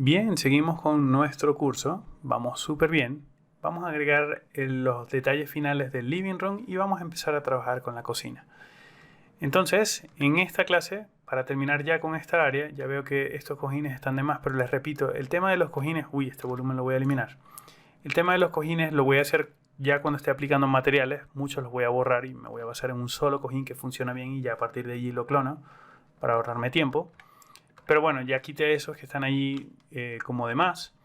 Bien, seguimos con nuestro curso. Vamos súper bien. Vamos a agregar los detalles finales del living room y vamos a empezar a trabajar con la cocina. Entonces, en esta clase, para terminar ya con esta área, ya veo que estos cojines están de más, pero les repito, el tema de los cojines, este volumen lo voy a eliminar. El tema de los cojines lo voy a hacer ya cuando esté aplicando materiales. Muchos los voy a borrar y me voy a basar en un solo cojín que funciona bien y ya a partir de allí lo clono para ahorrarme tiempo. Pero bueno, ya quité esos que están ahí como de más.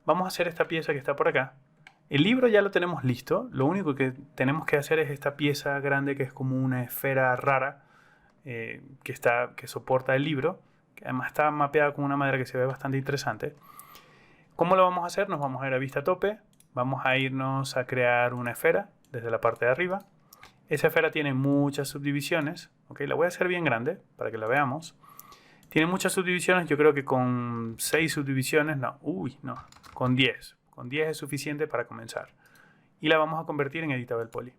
Vamos a hacer esta pieza que está por acá. El libro ya lo tenemos listo. Lo único que tenemos que hacer es esta pieza grande que es como una esfera rara que soporta el libro. Que además está mapeada con una madera que se ve bastante interesante. ¿Cómo lo vamos a hacer? Nos vamos a ir a vista tope. Vamos a irnos a crear una esfera desde la parte de arriba. Esa esfera tiene muchas subdivisiones. La voy a hacer bien grande para que la veamos. Tiene muchas subdivisiones, yo creo que con 6 subdivisiones, con 10. Con 10 es suficiente para comenzar. Y la vamos a convertir en Editable Poly.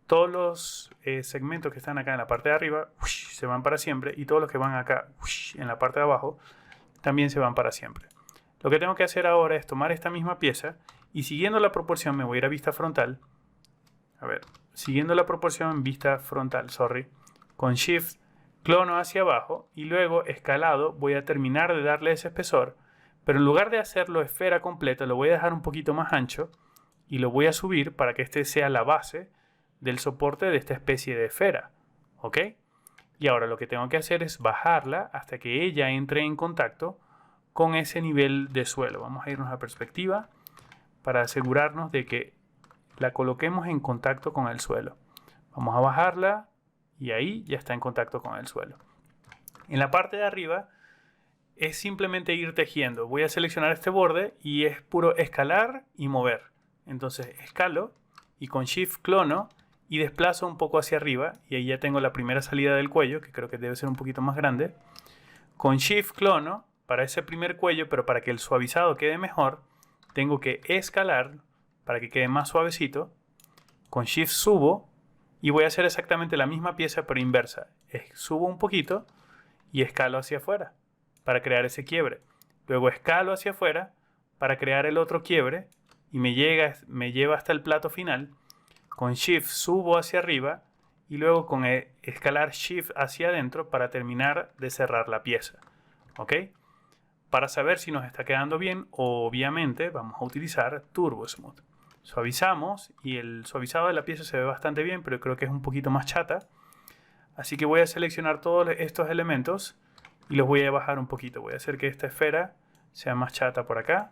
Todos los segmentos que están acá en la parte de arriba se van para siempre y todos los que van acá en la parte de abajo también se van para siempre. Lo que tengo que hacer ahora es tomar esta misma pieza y siguiendo la proporción me voy a ir a vista frontal. Siguiendo la proporción en vista frontal, con Shift clono hacia abajo y luego escalado voy a terminar de darle ese espesor, pero en lugar de hacerlo esfera completa lo voy a dejar un poquito más ancho y lo voy a subir para que este sea la base del soporte de esta especie de esfera. ¿Ok? Y ahora lo que tengo que hacer es bajarla hasta que ella entre en contacto con ese nivel de suelo. Vamos a irnos a perspectiva para asegurarnos de que la coloquemos en contacto con el suelo. Vamos a bajarla y ahí ya está en contacto con el suelo. En la parte de arriba es simplemente ir tejiendo. Voy a seleccionar este borde y es puro escalar y mover. Entonces escalo y con Shift clono y desplazo un poco hacia arriba y ahí ya tengo la primera salida del cuello, que creo que debe ser un poquito más grande. Con Shift clono para ese primer cuello, pero para que el suavizado quede mejor, tengo que escalar para que quede más suavecito. Con Shift subo y voy a hacer exactamente la misma pieza pero inversa. Subo un poquito y escalo hacia afuera para crear ese quiebre. Luego escalo hacia afuera para crear el otro quiebre y me lleva hasta el plato final. Con Shift subo hacia arriba y luego con escalar Shift hacia adentro para terminar de cerrar la pieza. ¿Ok? Para saber si nos está quedando bien, obviamente vamos a utilizar Turbo Smooth. Suavizamos y el suavizado de la pieza se ve bastante bien, pero creo que es un poquito más chata. Así que voy a seleccionar todos estos elementos y los voy a bajar un poquito. Voy a hacer que esta esfera sea más chata por acá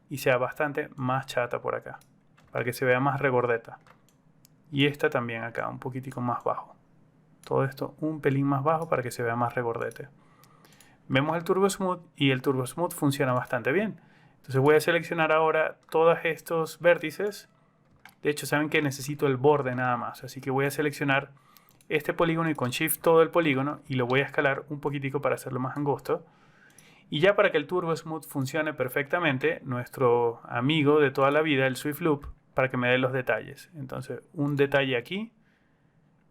y sea bastante más chata por acá, para que se vea más regordeta. Y esta también acá, un poquitico más bajo. Todo esto un pelín más bajo para que se vea más regordete. Vemos el Turbo Smooth y el Turbo Smooth funciona bastante bien. Entonces voy a seleccionar ahora todos estos vértices. De hecho, saben que necesito el borde nada más. Así que voy a seleccionar este polígono y con Shift todo el polígono y lo voy a escalar un poquitico para hacerlo más angosto. Y ya para que el Turbo Smooth funcione perfectamente, nuestro amigo de toda la vida, el Swift Loop, para que me dé los detalles. Entonces, un detalle aquí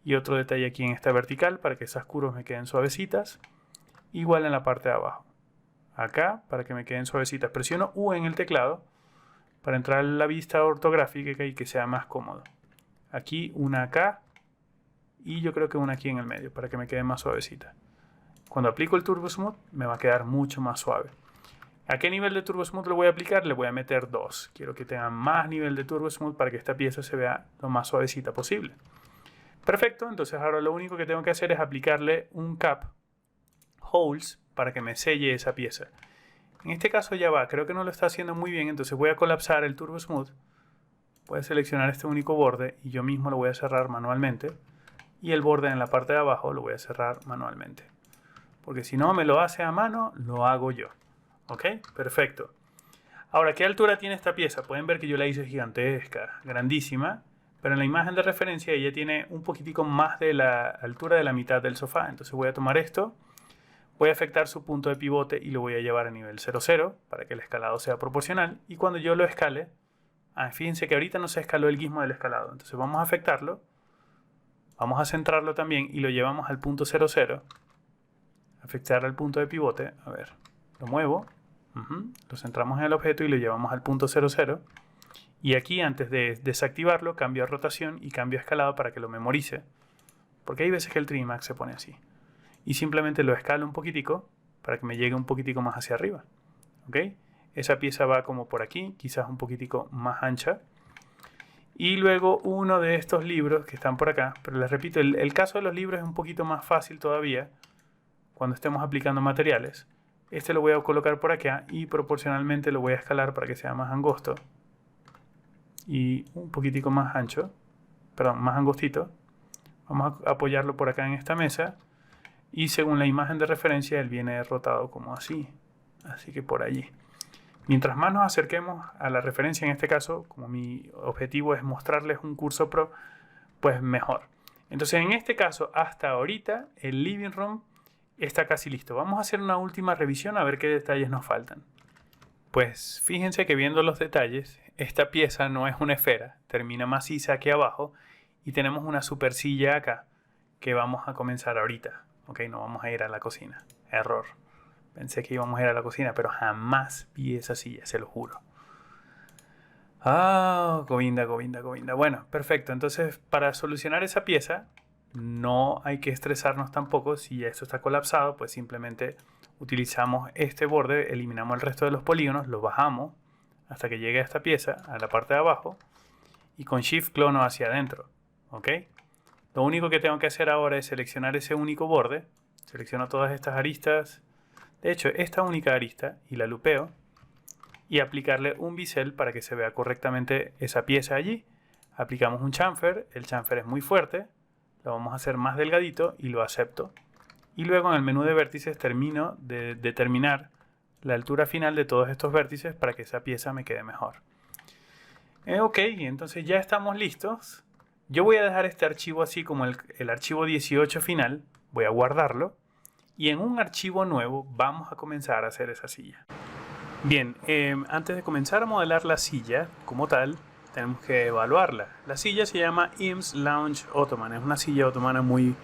y otro detalle aquí en esta vertical para que esas curvas me queden suavecitas. Igual en la parte de abajo. Acá para que me queden suavecitas. Presiono U en el teclado para entrar en la vista ortográfica y que sea más cómodo. Aquí una acá y yo creo que una aquí en el medio para que me quede más suavecita. Cuando aplico el Turbo Smooth me va a quedar mucho más suave. ¿A qué nivel de Turbo Smooth lo voy a aplicar? Le voy a meter 2. Quiero que tenga más nivel de Turbo Smooth para que esta pieza se vea lo más suavecita posible. Perfecto, entonces ahora lo único que tengo que hacer es aplicarle un cap holes para que me selle esa pieza. En este caso ya va, creo que no lo está haciendo muy bien, entonces voy a colapsar el Turbo Smooth. Voy a seleccionar este único borde y yo mismo lo voy a cerrar manualmente. Y el borde en la parte de abajo lo voy a cerrar manualmente. Porque si no me lo hace a mano, lo hago yo. ¿Ok? Perfecto. Ahora, ¿qué altura tiene esta pieza? Pueden ver que yo la hice gigantesca, grandísima. Pero en la imagen de referencia ella tiene un poquitico más de la altura de la mitad del sofá. Entonces voy a tomar esto. Voy a afectar su punto de pivote y lo voy a llevar a nivel 0,0 para que el escalado sea proporcional. Y cuando yo lo escale, fíjense que ahorita no se escaló el guismo del escalado. Entonces vamos a afectarlo, vamos a centrarlo también y lo llevamos al punto 0,0. Afectar al punto de pivote. A ver, lo muevo Lo centramos en el objeto y lo llevamos al punto 00. Y aquí, antes de desactivarlo, cambio a rotación y cambio a escalado para que lo memorice. Porque hay veces que el 3D Max se pone así. Y simplemente lo escalo un poquitico para que me llegue un poquitico más hacia arriba. ¿Ok? Esa pieza va como por aquí, quizás un poquitico más ancha. Y luego uno de estos libros que están por acá. Pero les repito, el caso de los libros es un poquito más fácil todavía cuando estemos aplicando materiales. Este lo voy a colocar por acá y proporcionalmente lo voy a escalar para que sea más angosto. Y un poquitico más ancho. Perdón, más angostito. Vamos a apoyarlo por acá en esta mesa. Y según la imagen de referencia, él viene rotado como así. Así que por allí. Mientras más nos acerquemos a la referencia, en este caso, como mi objetivo es mostrarles un curso pro, pues mejor. Entonces, en este caso, hasta ahorita, el Living Room está casi listo. Vamos a hacer una última revisión a ver qué detalles nos faltan. Pues fíjense que viendo los detalles, esta pieza no es una esfera, termina maciza aquí abajo y tenemos una super silla acá que vamos a comenzar ahorita. Ok, no vamos a ir a la cocina. Error. Pensé que íbamos a ir a la cocina, pero jamás vi esa silla, se lo juro. Ah, Govinda. Bueno, perfecto. Entonces, para solucionar esa pieza, no hay que estresarnos tampoco. Si ya esto está colapsado, pues simplemente utilizamos este borde, eliminamos el resto de los polígonos, lo bajamos hasta que llegue a esta pieza, a la parte de abajo, y con Shift clono hacia adentro. ¿Ok? Lo único que tengo que hacer ahora es seleccionar ese único borde. Selecciono todas estas aristas. De hecho, esta única arista, y la lupeo, y aplicarle un bisel para que se vea correctamente esa pieza allí. Aplicamos un chamfer, el chamfer es muy fuerte, lo vamos a hacer más delgadito y lo acepto. Y luego en el menú de vértices termino de determinar la altura final de todos estos vértices para que esa pieza me quede mejor. Ok, entonces ya estamos listos. Yo voy a dejar este archivo así como el archivo 18 final, voy a guardarlo. Y en un archivo nuevo vamos a comenzar a hacer esa silla. Bien, antes de comenzar a modelar la silla como tal, tenemos que evaluarla. La silla se llama Eames Lounge Ottoman. Es una silla otomana muy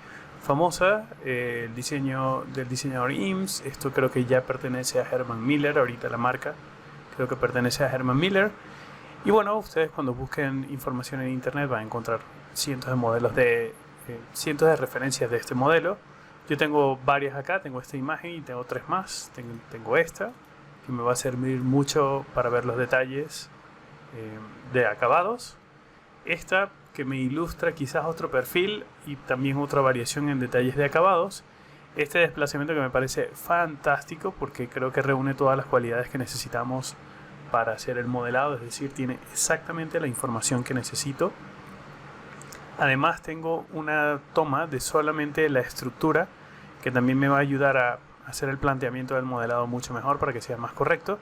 famosa. El diseño del diseñador Eames. Esto creo que ya pertenece a Herman Miller. Ahorita la marca creo que pertenece a Herman Miller. Y bueno, ustedes cuando busquen información en internet van a encontrar cientos de modelos cientos de referencias de este modelo. Yo tengo varias acá, tengo esta imagen y tengo tres más. Tengo esta, que me va a servir mucho para ver los detalles de acabados. Esta, que me ilustra quizás otro perfil y también otra variación en detalles de acabados. Este desplazamiento que me parece fantástico porque creo que reúne todas las cualidades que necesitamos para hacer el modelado. Es decir, tiene exactamente la información que necesito. Además tengo una toma de solamente la estructura que también me va a ayudar a hacer el planteamiento del modelado mucho mejor para que sea más correcto.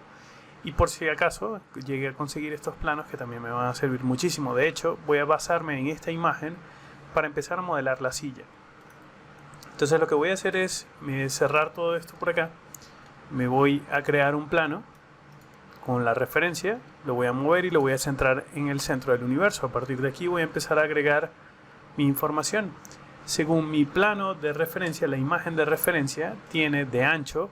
Y por si acaso llegué a conseguir estos planos que también me van a servir muchísimo. De hecho, voy a basarme en esta imagen para empezar a modelar la silla. Entonces lo que voy a hacer es cerrar todo esto por acá. Me voy a crear un plano con la referencia, lo voy a mover y lo voy a centrar en el centro del universo. A partir de aquí voy a empezar a agregar mi información. Según mi plano de referencia, la imagen de referencia tiene de ancho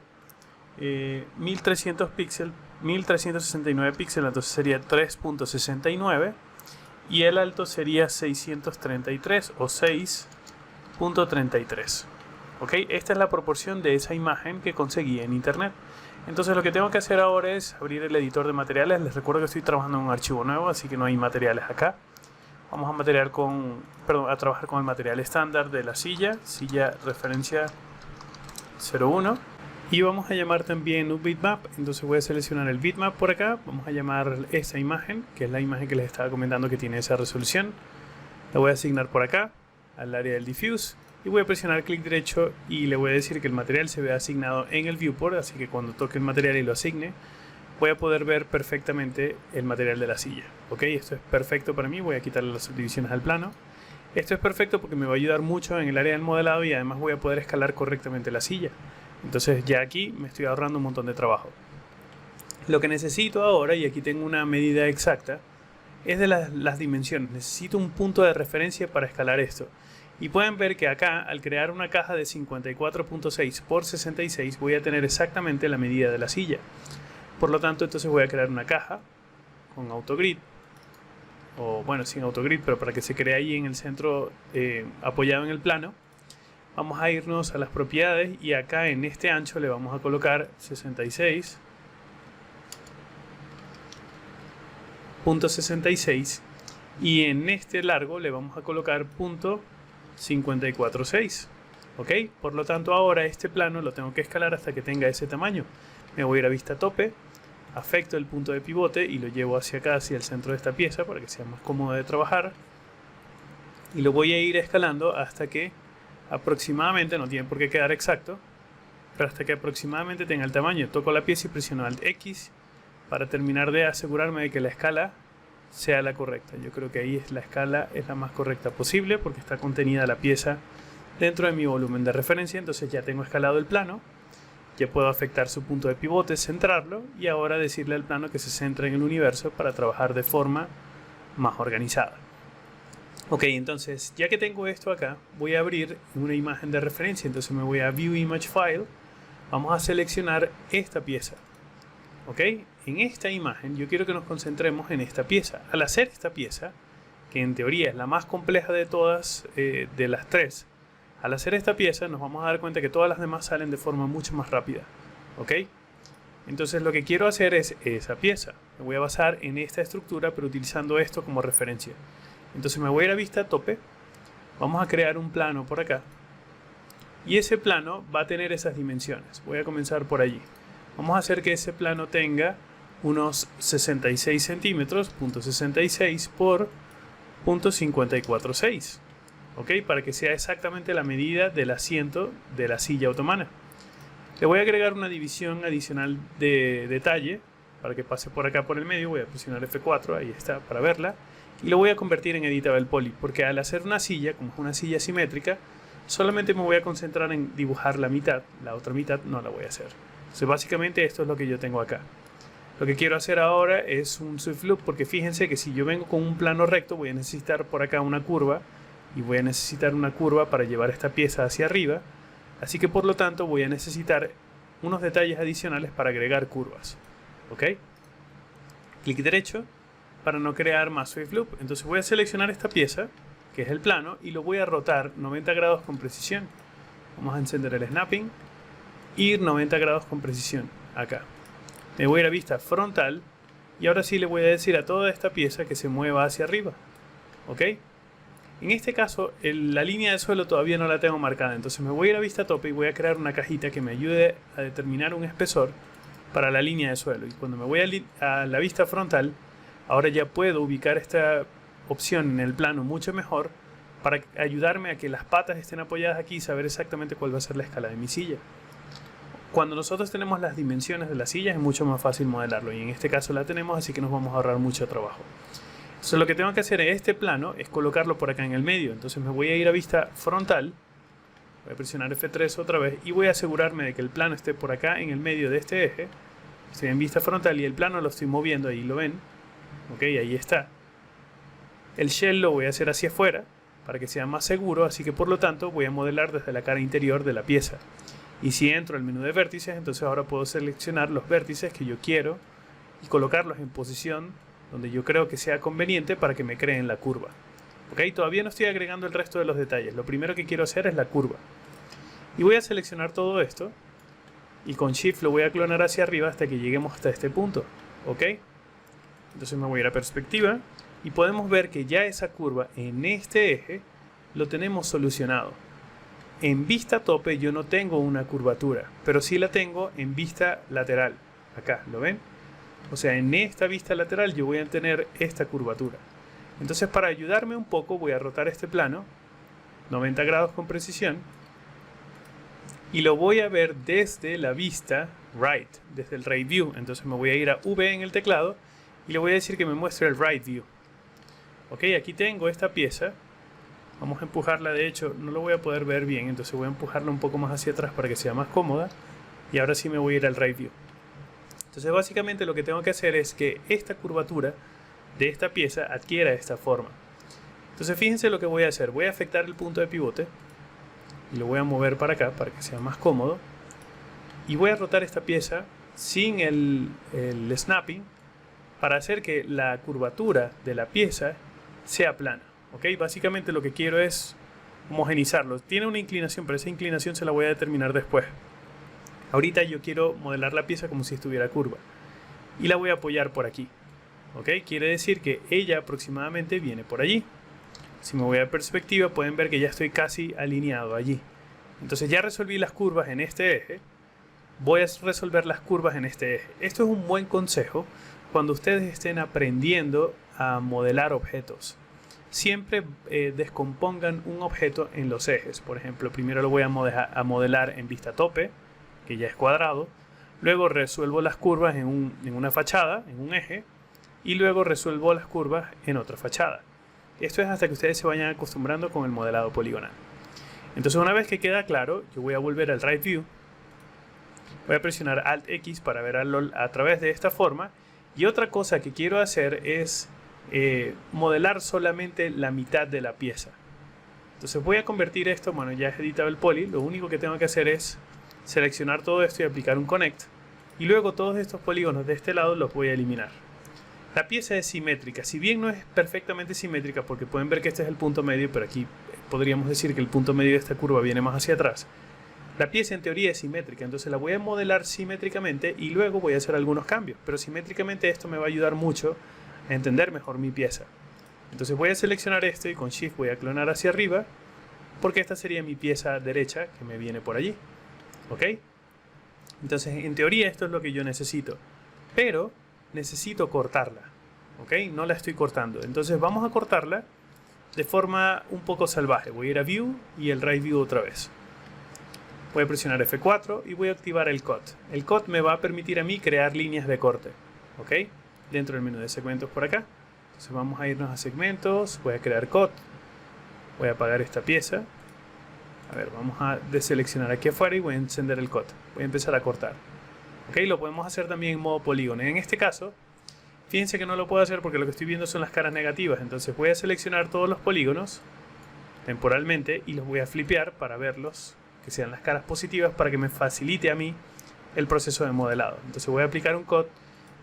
1300 píxeles, 1369 píxeles, entonces sería 3.69 y el alto sería 633 o 6.33. ¿Ok? Esta es la proporción de esa imagen que conseguí en internet. Entonces lo que tengo que hacer ahora es abrir el editor de materiales. Les recuerdo que estoy trabajando en un archivo nuevo, así que no hay materiales acá. Vamos a trabajar con el material estándar de la silla referencia 01. Y vamos a llamar también un bitmap. Entonces voy a seleccionar el bitmap por acá. Vamos a llamar esa imagen, que es la imagen que les estaba comentando que tiene esa resolución. La voy a asignar por acá, al área del diffuse. Y voy a presionar clic derecho y le voy a decir que el material se vea asignado en el viewport. Así que cuando toque el material y lo asigne, voy a poder ver perfectamente el material de la silla. Ok, esto es perfecto para mí. Voy a quitarle las subdivisiones al plano. Esto es perfecto porque me va a ayudar mucho en el área del modelado y además voy a poder escalar correctamente la silla. Entonces ya aquí me estoy ahorrando un montón de trabajo. Lo que necesito ahora, y aquí tengo una medida exacta, es de las dimensiones. Necesito un punto de referencia para escalar esto. Y pueden ver que acá, al crear una caja de 54.6 por 66, voy a tener exactamente la medida de la silla. Por lo tanto, entonces voy a crear una caja con AutoGrid, o bueno, sin AutoGrid, pero para que se cree ahí en el centro, apoyado en el plano. Vamos a irnos a las propiedades y acá en este ancho le vamos a colocar 66.66 y en este largo le vamos a colocar .546. ¿Ok? Por lo tanto, ahora este plano lo tengo que escalar hasta que tenga ese tamaño. Me voy a ir a vista tope, afecto el punto de pivote y lo llevo hacia acá, hacia el centro de esta pieza para que sea más cómodo de trabajar. Y lo voy a ir escalando hasta que aproximadamente, no tiene por qué quedar exacto, pero hasta que aproximadamente tenga el tamaño. Toco la pieza y presiono Alt X para terminar de asegurarme de que la escala sea la correcta. Yo creo que ahí la escala es la más correcta posible porque está contenida la pieza dentro de mi volumen de referencia. Entonces ya tengo escalado el plano, ya puedo afectar su punto de pivote, centrarlo y ahora decirle al plano que se centre en el universo para trabajar de forma más organizada. Ok, entonces ya que tengo esto acá, voy a abrir una imagen de referencia. Entonces me voy a View Image File, vamos a seleccionar esta pieza. Ok, en esta imagen yo quiero que nos concentremos en esta pieza. Al hacer esta pieza, que en teoría es la más compleja de todas, de las tres, al hacer esta pieza nos vamos a dar cuenta que todas las demás salen de forma mucho más rápida. Ok, entonces lo que quiero hacer es esa pieza. Me voy a basar en esta estructura, pero utilizando esto como referencia. Entonces me voy a ir a vista tope, vamos a crear un plano por acá y ese plano va a tener esas dimensiones. Voy a comenzar por allí. Vamos a hacer que ese plano tenga unos 66 centímetros, .66 por .546, ¿ok? Para que sea exactamente la medida del asiento de la silla otomana. Le voy a agregar una división adicional de detalle para que pase por acá por el medio. Voy a presionar F4, ahí está, para verla. Y lo voy a convertir en Editable Poly, porque al hacer una silla, como es una silla simétrica, solamente me voy a concentrar en dibujar la mitad, la otra mitad no la voy a hacer. Entonces básicamente esto es lo que yo tengo acá. Lo que quiero hacer ahora es un Swift Loop, porque fíjense que si yo vengo con un plano recto voy a necesitar por acá una curva, y voy a necesitar una curva para llevar esta pieza hacia arriba, así que por lo tanto voy a necesitar unos detalles adicionales para agregar curvas. ¿Ok? Clic derecho para no crear más Swift Loop. Entonces voy a seleccionar esta pieza, que es el plano, y lo voy a rotar 90 grados con precisión. Vamos a encender el snapping, ir 90 grados con precisión, acá. Me voy a ir a vista frontal, y ahora sí le voy a decir a toda esta pieza que se mueva hacia arriba. ¿Ok? En este caso, la línea de suelo todavía no la tengo marcada, entonces me voy a ir a vista tope y voy a crear una cajita que me ayude a determinar un espesor para la línea de suelo. Y cuando me voy a la vista frontal, ahora ya puedo ubicar esta opción en el plano mucho mejor para ayudarme a que las patas estén apoyadas aquí y saber exactamente cuál va a ser la escala de mi silla. Cuando nosotros tenemos las dimensiones de la silla es mucho más fácil modelarlo y en este caso la tenemos, así que nos vamos a ahorrar mucho trabajo. Entonces lo que tengo que hacer en este plano es colocarlo por acá en el medio. Entonces me voy a ir a vista frontal, voy a presionar F3 otra vez y voy a asegurarme de que el plano esté por acá en el medio de este eje. Estoy en vista frontal y el plano lo estoy moviendo, ahí lo ven. Ok, ahí está. El shell lo voy a hacer hacia afuera para que sea más seguro, así que por lo tanto voy a modelar desde la cara interior de la pieza. Y si entro al menú de vértices, entonces ahora puedo seleccionar los vértices que yo quiero y colocarlos en posición donde yo creo que sea conveniente para que me creen la curva. Ok, todavía no estoy agregando el resto de los detalles. Lo primero que quiero hacer es la curva. Y voy a seleccionar todo esto y con Shift lo voy a clonar hacia arriba hasta que lleguemos hasta este punto. Ok. Entonces me voy a ir a perspectiva y podemos ver que ya esa curva en este eje lo tenemos solucionado. En vista tope yo no tengo una curvatura, pero sí la tengo en vista lateral. Acá, ¿lo ven? O sea, en esta vista lateral yo voy a tener esta curvatura. Entonces para ayudarme un poco voy a rotar este plano 90 grados con precisión y lo voy a ver desde la vista right, desde el right view. Entonces me voy a ir a V en el teclado y le voy a decir que me muestre el right view. Ok, aquí tengo esta pieza. Vamos a empujarla, de hecho no lo voy a poder ver bien, entonces voy a empujarla un poco más hacia atrás para que sea más cómoda. Y ahora sí me voy a ir al right view. Entonces básicamente lo que tengo que hacer es que esta curvatura de esta pieza adquiera esta forma. Entonces fíjense lo que voy a hacer. Voy a afectar el punto de pivote y lo voy a mover para acá para que sea más cómodo. Y voy a rotar esta pieza sin el snapping para hacer que la curvatura de la pieza sea plana. ¿Ok? Básicamente lo que quiero es homogenizarlo. Tiene una inclinación, pero esa inclinación se la voy a determinar después. Ahorita yo quiero modelar la pieza como si estuviera curva. Y la voy a apoyar por aquí. ¿Ok? Quiere decir que ella aproximadamente viene por allí. Si me voy a perspectiva, pueden ver que ya estoy casi alineado allí. Entonces ya resolví las curvas en este eje. Voy a resolver las curvas en este eje. Esto es un buen consejo cuando ustedes estén aprendiendo a modelar objetos. Siempre descompongan un objeto en los ejes. Por ejemplo, primero lo voy a modelar en vista tope, que ya es cuadrado. Luego resuelvo las curvas en una fachada, en un eje. Y luego resuelvo las curvas en otra fachada. Esto es hasta que ustedes se vayan acostumbrando con el modelado poligonal. Entonces, una vez que queda claro, yo voy a volver al Right View. Voy a presionar Alt X para verlo a través de esta forma. Y otra cosa que quiero hacer es modelar solamente la mitad de la pieza. Entonces voy a convertir esto, bueno, ya es editado el poly. Lo único que tengo que hacer es seleccionar todo esto y aplicar un Connect. Y luego todos estos polígonos de este lado los voy a eliminar. La pieza es simétrica, si bien no es perfectamente simétrica porque pueden ver que este es el punto medio, pero aquí podríamos decir que el punto medio de esta curva viene más hacia atrás. La pieza en teoría es simétrica, entonces la voy a modelar simétricamente y luego voy a hacer algunos cambios, pero simétricamente esto me va a ayudar mucho a entender mejor mi pieza. Entonces voy a seleccionar esto y con Shift voy a clonar hacia arriba porque esta sería mi pieza derecha que me viene por allí. ¿Ok? Entonces en teoría esto es lo que yo necesito, pero necesito cortarla, ¿ok? No la estoy cortando. Entonces vamos a cortarla de forma un poco salvaje. Voy a ir a View y el Right View otra vez. Voy a presionar F4 y voy a activar el Cut. El Cut me va a permitir a mí crear líneas de corte, ¿ok? Dentro del menú de segmentos por acá. Entonces vamos a irnos a segmentos. Voy a crear Cut. Voy a apagar esta pieza. A ver, vamos a deseleccionar aquí afuera y voy a encender el Cut. Voy a empezar a cortar. ¿Ok? Lo podemos hacer también en modo polígono. En este caso, fíjense que no lo puedo hacer porque lo que estoy viendo son las caras negativas. Entonces voy a seleccionar todos los polígonos temporalmente y los voy a flipear para verlos, que sean las caras positivas, para que me facilite a mí el proceso de modelado. Entonces voy a aplicar un cut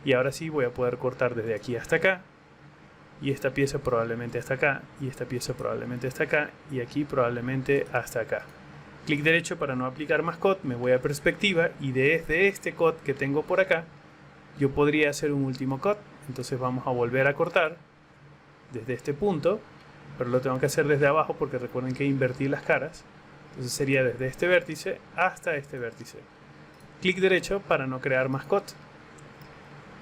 y ahora sí voy a poder cortar desde aquí hasta acá. Y esta pieza probablemente hasta acá. Y esta pieza probablemente hasta acá. Y aquí probablemente hasta acá. Clic derecho para no aplicar más cut, me voy a perspectiva y desde este cut que tengo por acá, yo podría hacer un último cut. Entonces vamos a volver a cortar desde este punto, pero lo tengo que hacer desde abajo porque recuerden que invertí las caras. Entonces sería desde este vértice hasta este vértice. Clic derecho para no crear más cut.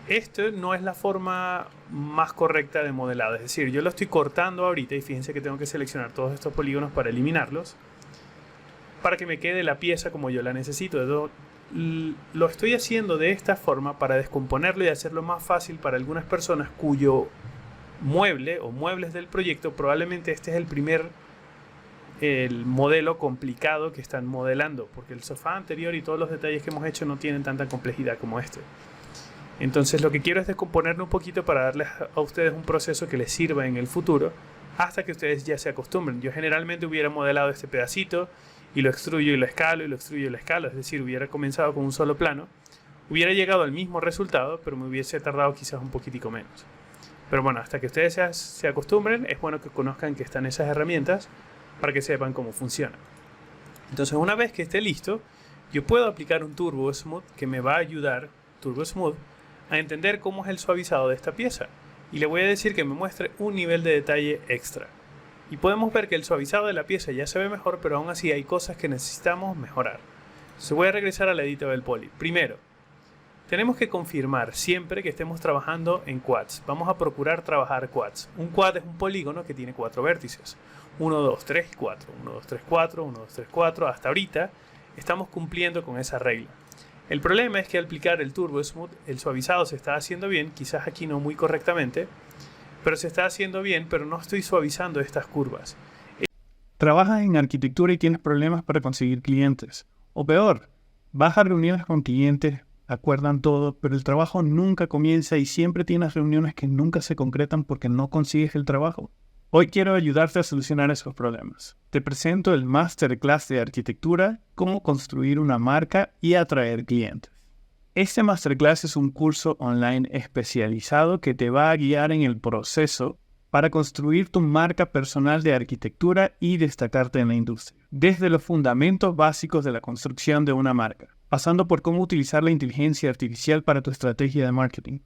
Esto no es la forma más correcta de modelado, es decir, yo lo estoy cortando ahorita y fíjense que tengo que seleccionar todos estos polígonos para eliminarlos, para que me quede la pieza como yo la necesito. Lo estoy haciendo de esta forma para descomponerlo y hacerlo más fácil para algunas personas cuyo mueble o muebles del proyecto probablemente este es el modelo complicado que están modelando, porque el sofá anterior y todos los detalles que hemos hecho no tienen tanta complejidad como este. Entonces lo que quiero es descomponerlo un poquito para darles a ustedes un proceso que les sirva en el futuro hasta que ustedes ya se acostumbren. Yo generalmente hubiera modelado este pedacito y lo extruyo y lo escalo y lo extruyo y lo escalo, es decir, hubiera comenzado con un solo plano, hubiera llegado al mismo resultado, pero me hubiese tardado quizás un poquitico menos. Pero bueno, hasta que ustedes se acostumbren, es bueno que conozcan que están esas herramientas para que sepan cómo funciona. Entonces una vez que esté listo, yo puedo aplicar un Turbo Smooth que me va a ayudar, Turbo Smooth, a entender cómo es el suavizado de esta pieza. Y le voy a decir que me muestre un nivel de detalle extra. Y podemos ver que el suavizado de la pieza ya se ve mejor, pero aún así hay cosas que necesitamos mejorar. Entonces voy a regresar al editor del poly. Primero, tenemos que confirmar siempre que estemos trabajando en quads. Vamos a procurar trabajar quads. Un quad es un polígono que tiene 4 vértices. 1, 2, 3, 4. 1, 2, 3, 4. 1, 2, 3, 4. Hasta ahorita estamos cumpliendo con esa regla. El problema es que al aplicar el Turbo Smooth, el suavizado se está haciendo bien, quizás aquí no muy correctamente, pero se está haciendo bien, pero no estoy suavizando estas curvas. Trabajas en arquitectura y tienes problemas para conseguir clientes. O peor, vas a reuniones con clientes, acuerdan todo, pero el trabajo nunca comienza y siempre tienes reuniones que nunca se concretan porque no consigues el trabajo. Hoy quiero ayudarte a solucionar esos problemas. Te presento el Masterclass de Arquitectura, cómo construir una marca y atraer clientes. Este Masterclass es un curso online especializado que te va a guiar en el proceso para construir tu marca personal de arquitectura y destacarte en la industria. Desde los fundamentos básicos de la construcción de una marca, pasando por cómo utilizar la inteligencia artificial para tu estrategia de marketing,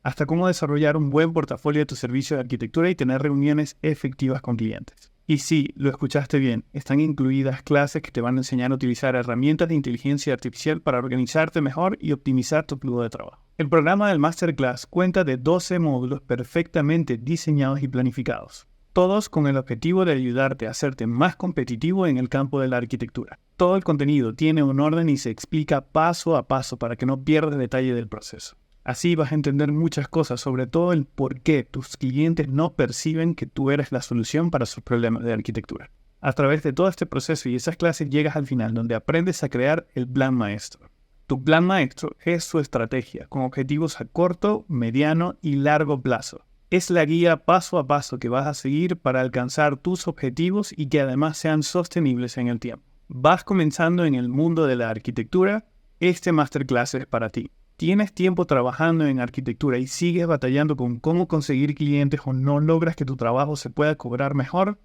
hasta cómo desarrollar un buen portafolio de tu servicio de arquitectura y tener reuniones efectivas con clientes. Y sí, lo escuchaste bien, están incluidas clases que te van a enseñar a utilizar herramientas de inteligencia artificial para organizarte mejor y optimizar tu flujo de trabajo. El programa del Masterclass cuenta de 12 módulos perfectamente diseñados y planificados, todos con el objetivo de ayudarte a hacerte más competitivo en el campo de la arquitectura. Todo el contenido tiene un orden y se explica paso a paso para que no pierdas detalle del proceso. Así vas a entender muchas cosas, sobre todo el por qué tus clientes no perciben que tú eres la solución para sus problemas de arquitectura. A través de todo este proceso y esas clases llegas al final donde aprendes a crear el plan maestro. Tu plan maestro es su estrategia, con objetivos a corto, mediano y largo plazo. Es la guía paso a paso que vas a seguir para alcanzar tus objetivos y que además sean sostenibles en el tiempo. ¿Vas comenzando en el mundo de la arquitectura? Este Masterclass es para ti. ¿Tienes tiempo trabajando en arquitectura y sigues batallando con cómo conseguir clientes o no logras que tu trabajo se pueda cobrar mejor?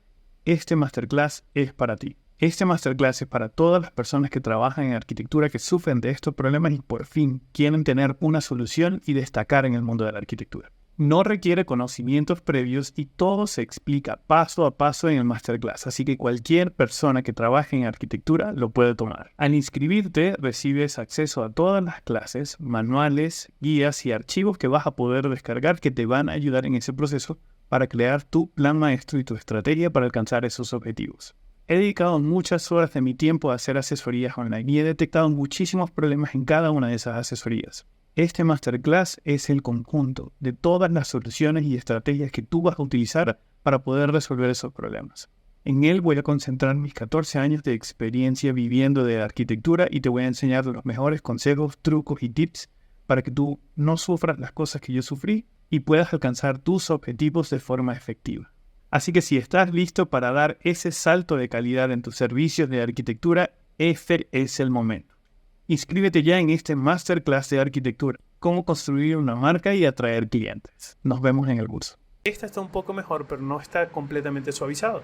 Este Masterclass es para ti. Este Masterclass es para todas las personas que trabajan en arquitectura que sufren de estos problemas y por fin quieren tener una solución y destacar en el mundo de la arquitectura. No requiere conocimientos previos y todo se explica paso a paso en el Masterclass, así que cualquier persona que trabaje en arquitectura lo puede tomar. Al inscribirte, recibes acceso a todas las clases, manuales, guías y archivos que vas a poder descargar que te van a ayudar en ese proceso para crear tu plan maestro y tu estrategia para alcanzar esos objetivos. He dedicado muchas horas de mi tiempo a hacer asesorías online y he detectado muchísimos problemas en cada una de esas asesorías. Este Masterclass es el conjunto de todas las soluciones y estrategias que tú vas a utilizar para poder resolver esos problemas. En él voy a concentrar mis 14 años de experiencia viviendo de arquitectura y te voy a enseñar los mejores consejos, trucos y tips para que tú no sufras las cosas que yo sufrí y puedas alcanzar tus objetivos de forma efectiva. Así que si estás listo para dar ese salto de calidad en tus servicios de arquitectura, este es el momento. Inscríbete ya en este Masterclass de arquitectura, cómo construir una marca y atraer clientes. Nos vemos en el curso. Esta está un poco mejor, pero no está completamente suavizado.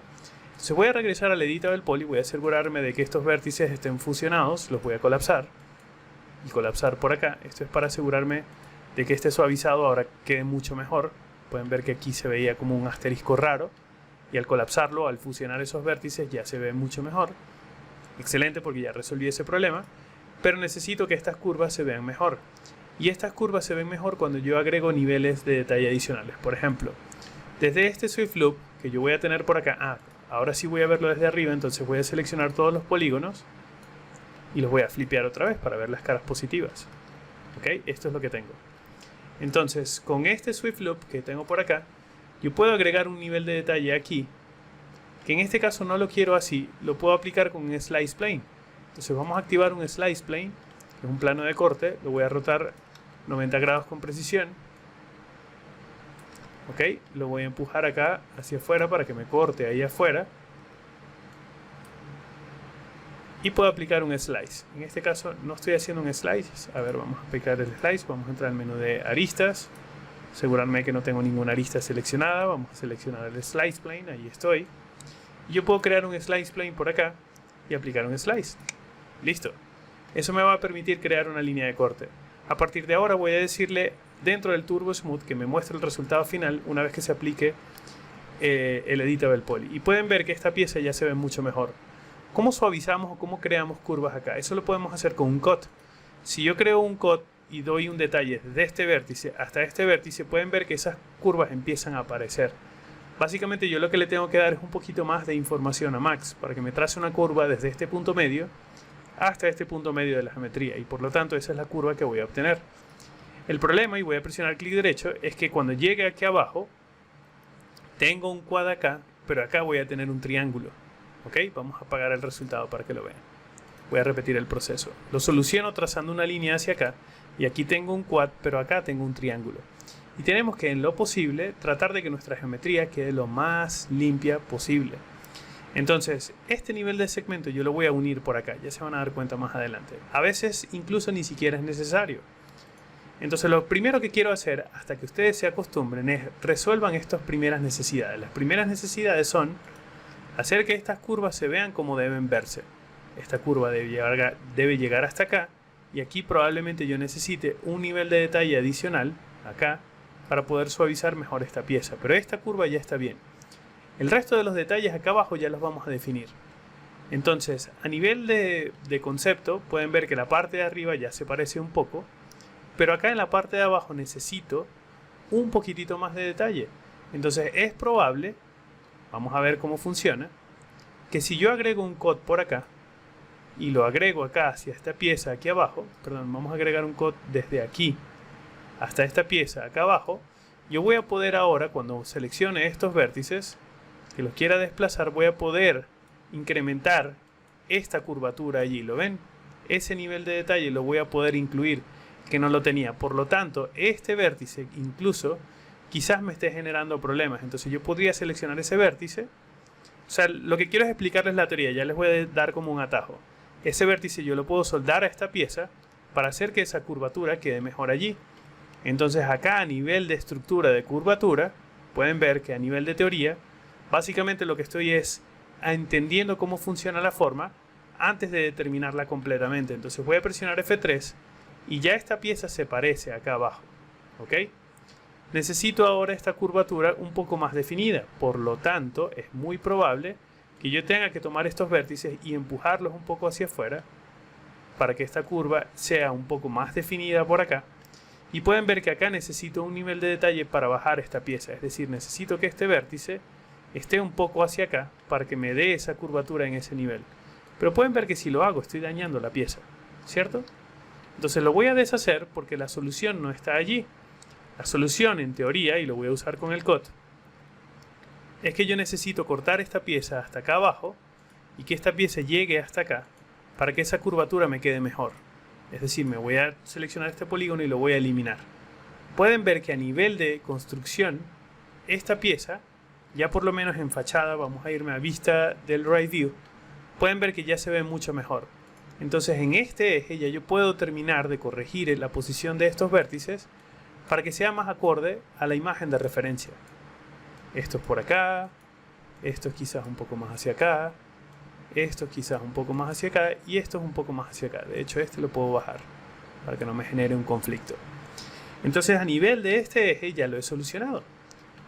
Entonces voy a regresar al editable poly, voy a asegurarme de que estos vértices estén fusionados, los voy a colapsar y colapsar por acá. Esto es para asegurarme de que este suavizado ahora quede mucho mejor. Pueden ver que aquí se veía como un asterisco raro y al colapsarlo, al fusionar esos vértices ya se ve mucho mejor. Excelente, porque ya resolví ese problema. Pero necesito que estas curvas se vean mejor. Y estas curvas se ven mejor cuando yo agrego niveles de detalle adicionales. Por ejemplo, desde este Swift Loop que yo voy a tener por acá. Ahora sí voy a verlo desde arriba, entonces voy a seleccionar todos los polígonos y los voy a flipear otra vez para ver las caras positivas. ¿Ok? Esto es lo que tengo. Entonces, con este Swift Loop que tengo por acá, yo puedo agregar un nivel de detalle aquí, que en este caso no lo quiero así, lo puedo aplicar con un Slice Plane. Entonces vamos a activar un Slice Plane, que es un plano de corte. Lo voy a rotar 90 grados con precisión. Ok, lo voy a empujar acá hacia afuera para que me corte ahí afuera. Y puedo aplicar un Slice. En este caso no estoy haciendo un Slice. A ver, vamos a aplicar el Slice. Vamos a entrar al menú de aristas. Asegurarme que no tengo ninguna arista seleccionada. Vamos a seleccionar el Slice Plane. Ahí estoy. Y yo puedo crear un Slice Plane por acá y aplicar un Slice. Listo. Eso me va a permitir crear una línea de corte. A partir de ahora voy a decirle dentro del Turbo Smooth que me muestre el resultado final una vez que se aplique el Editable Poly. Y pueden ver que esta pieza ya se ve mucho mejor. ¿Cómo suavizamos o cómo creamos curvas acá? Eso lo podemos hacer con un cut. Si yo creo un cut y doy un detalle desde este vértice hasta este vértice, pueden ver que esas curvas empiezan a aparecer. Básicamente yo lo que le tengo que dar es un poquito más de información a Max para que me trace una curva desde este punto medio hasta este punto medio de la geometría, y por lo tanto esa es la curva que voy a obtener. El problema, y voy a presionar clic derecho, es que cuando llegue aquí abajo tengo un quad acá, pero acá voy a tener un triángulo. Ok, vamos a apagar el resultado para que lo vean. Voy a repetir el proceso. Lo soluciono trazando una línea hacia acá, y aquí tengo un quad, pero acá tengo un triángulo. Y tenemos que, en lo posible, tratar de que nuestra geometría quede lo más limpia posible. Entonces, este nivel de segmento yo lo voy a unir por acá. Ya se van a dar cuenta más adelante. A veces incluso ni siquiera es necesario. Entonces lo primero que quiero hacer, hasta que ustedes se acostumbren, es resuelvan estas primeras necesidades. Las primeras necesidades son hacer que estas curvas se vean como deben verse. Esta curva debe llegar hasta acá, y aquí probablemente yo necesite un nivel de detalle adicional, acá, para poder suavizar mejor esta pieza. Pero esta curva ya está bien. El resto de los detalles acá abajo ya los vamos a definir. Entonces, a nivel de concepto, pueden ver que la parte de arriba ya se parece un poco, pero acá en la parte de abajo necesito un poquitito más de detalle. Entonces es probable, vamos a ver cómo funciona, que si yo agrego un cut por acá y lo agrego acá hacia esta pieza aquí abajo, perdón, vamos a agregar un cut desde aquí hasta esta pieza acá abajo, yo voy a poder ahora, cuando seleccione estos vértices, que los quiera desplazar, voy a poder incrementar esta curvatura allí, ¿lo ven? Ese nivel de detalle lo voy a poder incluir, que no lo tenía. Por lo tanto, este vértice incluso quizás me esté generando problemas. Entonces yo podría seleccionar ese vértice. O sea, lo que quiero es explicarles la teoría. Ya les voy a dar como un atajo. Ese vértice yo lo puedo soldar a esta pieza para hacer que esa curvatura quede mejor allí. Entonces acá a nivel de estructura de curvatura, pueden ver que a nivel de teoría, básicamente lo que estoy es entendiendo cómo funciona la forma antes de determinarla completamente. Entonces voy a presionar F3 y ya esta pieza se parece acá abajo, ¿ok? Necesito ahora esta curvatura un poco más definida, por lo tanto es muy probable que yo tenga que tomar estos vértices y empujarlos un poco hacia afuera para que esta curva sea un poco más definida por acá. Y pueden ver que acá necesito un nivel de detalle para bajar esta pieza, es decir, necesito que este vértice esté un poco hacia acá para que me dé esa curvatura en ese nivel. Pero pueden ver que si lo hago estoy dañando la pieza, ¿cierto? Entonces lo voy a deshacer porque la solución no está allí. La solución en teoría, y lo voy a usar con el cut, es que yo necesito cortar esta pieza hasta acá abajo y que esta pieza llegue hasta acá para que esa curvatura me quede mejor. Es decir, me voy a seleccionar este polígono y lo voy a eliminar. Pueden ver que a nivel de construcción, esta pieza, ya por lo menos en fachada, vamos a irme a vista del Right View, pueden ver que ya se ve mucho mejor. Entonces en este eje ya yo puedo terminar de corregir la posición de estos vértices para que sea más acorde a la imagen de referencia. Esto es por acá, esto es quizás un poco más hacia acá, esto es quizás un poco más hacia acá y esto es un poco más hacia acá. De hecho este lo puedo bajar para que no me genere un conflicto. Entonces a nivel de este eje ya lo he solucionado.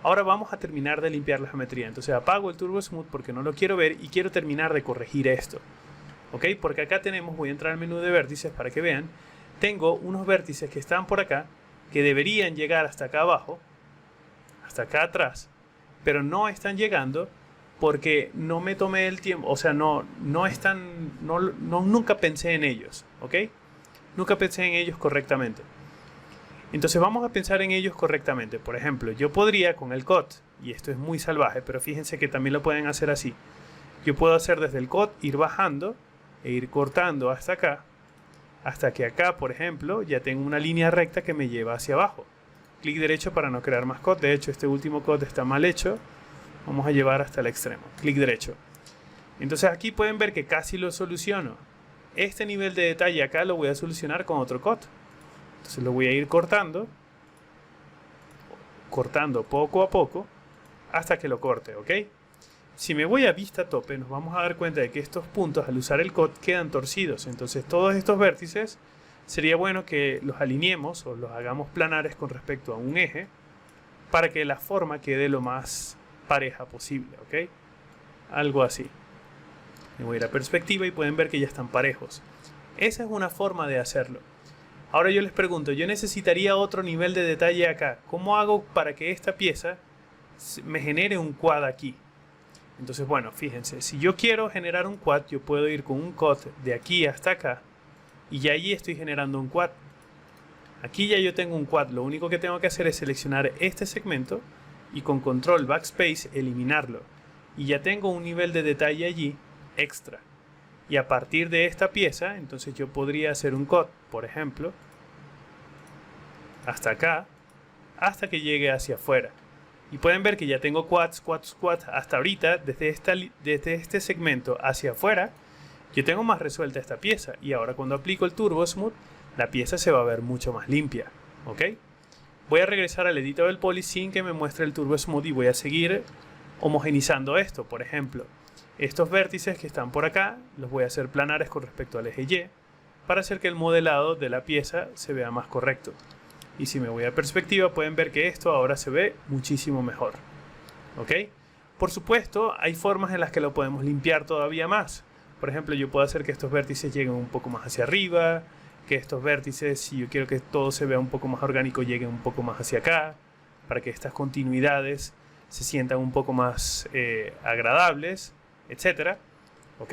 Ahora vamos a terminar de limpiar la geometría. Entonces apago el Turbo Smooth porque no lo quiero ver y quiero terminar de corregir esto. ¿Ok? Porque acá tenemos, voy a entrar al menú de vértices para que vean, tengo unos vértices que están por acá, que deberían llegar hasta acá abajo, hasta acá atrás, pero no están llegando porque no me tomé el tiempo, o sea, nunca pensé en ellos, ¿ok? Nunca pensé en ellos correctamente. Entonces vamos a pensar en ellos correctamente. Por ejemplo, yo podría con el cut, y esto es muy salvaje, pero fíjense que también lo pueden hacer así. Yo puedo hacer desde el cut, ir bajando e ir cortando hasta acá, hasta que acá, por ejemplo, ya tengo una línea recta que me lleva hacia abajo. Clic derecho para no crear más cut. De hecho, este último cut está mal hecho. Vamos a llevar hasta el extremo. Clic derecho. Entonces aquí pueden ver que casi lo soluciono. Este nivel de detalle acá lo voy a solucionar con otro cut. Entonces lo voy a ir cortando poco a poco hasta que lo corte, ¿ok? Si me voy a vista tope, nos vamos a dar cuenta de que estos puntos al usar el cut quedan torcidos. Entonces todos estos vértices sería bueno que los alineemos o los hagamos planares con respecto a un eje para que la forma quede lo más pareja posible, ¿ok? Algo así. Me voy a ir a perspectiva y pueden ver que ya están parejos. Esa es una forma de hacerlo. Ahora yo les pregunto, yo necesitaría otro nivel de detalle acá. ¿Cómo hago para que esta pieza me genere un quad aquí? Entonces, bueno, fíjense, si yo quiero generar un quad, yo puedo ir con un cut de aquí hasta acá y ya allí estoy generando un quad. Aquí ya yo tengo un quad, lo único que tengo que hacer es seleccionar este segmento y con control backspace eliminarlo. Y ya tengo un nivel de detalle allí extra. Y a partir de esta pieza, entonces yo podría hacer un cut, por ejemplo, hasta acá, hasta que llegue hacia afuera. Y pueden ver que ya tengo quads. Hasta ahorita, desde este segmento hacia afuera, yo tengo más resuelta esta pieza. Y ahora cuando aplico el Turbo Smooth, la pieza se va a ver mucho más limpia. ¿Ok? Voy a regresar al Editable Poly sin que me muestre el Turbo Smooth y voy a seguir homogenizando esto. Por ejemplo, estos vértices que están por acá los voy a hacer planares con respecto al eje Y para hacer que el modelado de la pieza se vea más correcto. Y si me voy a perspectiva pueden ver que esto ahora se ve muchísimo mejor. ¿Ok? Por supuesto, hay formas en las que lo podemos limpiar todavía más. Por ejemplo, yo puedo hacer que estos vértices lleguen un poco más hacia arriba, que estos vértices, si yo quiero que todo se vea un poco más orgánico, lleguen un poco más hacia acá, para que estas continuidades se sientan un poco más agradables, etc. ¿Ok?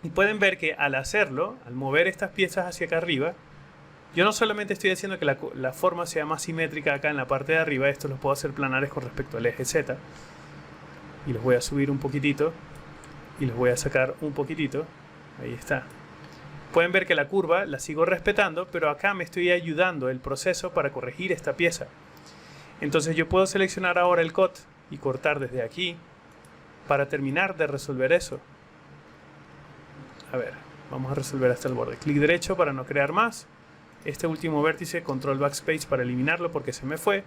Y pueden ver que al hacerlo, al mover estas piezas hacia acá arriba, yo no solamente estoy haciendo que la forma sea más simétrica acá en la parte de arriba, esto los puedo hacer planares con respecto al eje Z, y los voy a subir un poquitito y los voy a sacar un poquitito. Ahí está. Pueden ver que la curva la sigo respetando, pero acá me estoy ayudando el proceso para corregir esta pieza. Entonces yo puedo seleccionar ahora el cut y cortar desde aquí para terminar de resolver eso. A ver, vamos a resolver hasta el borde. Clic derecho para no crear más. Este último vértice, control backspace para eliminarlo porque se me fue.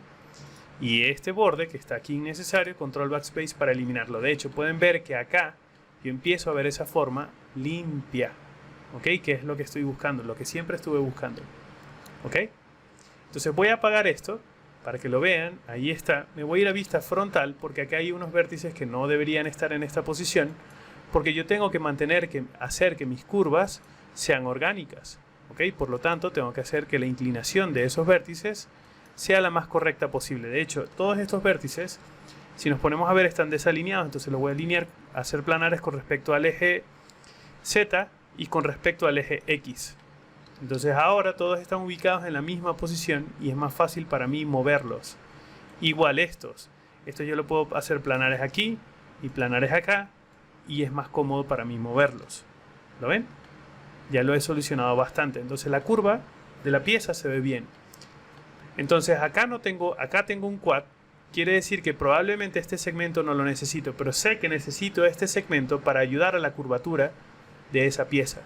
Y este borde que está aquí innecesario, control backspace para eliminarlo. De hecho, pueden ver que acá yo empiezo a ver esa forma limpia. ¿Ok? Que es lo que estoy buscando, lo que siempre estuve buscando. ¿Ok? Entonces voy a apagar esto para que lo vean. Ahí está. Me voy a ir a vista frontal porque acá hay unos vértices que no deberían estar en esta posición. Porque yo tengo que hacer que mis curvas sean orgánicas. ¿Ok? Por lo tanto, tengo que hacer que la inclinación de esos vértices sea la más correcta posible. De hecho, todos estos vértices, si nos ponemos a ver, están desalineados. Entonces los voy a alinear, hacer planares con respecto al eje Z y con respecto al eje X. Entonces ahora todos están ubicados en la misma posición y es más fácil para mí moverlos. Igual estos yo lo puedo hacer planares aquí y planares acá y es más cómodo para mí moverlos. ¿Lo ven? Ya lo he solucionado bastante. Entonces la curva de la pieza se ve bien. Entonces acá tengo un quad. Quiere decir que probablemente este segmento no lo necesito, pero sé que necesito este segmento para ayudar a la curvatura de esa pieza.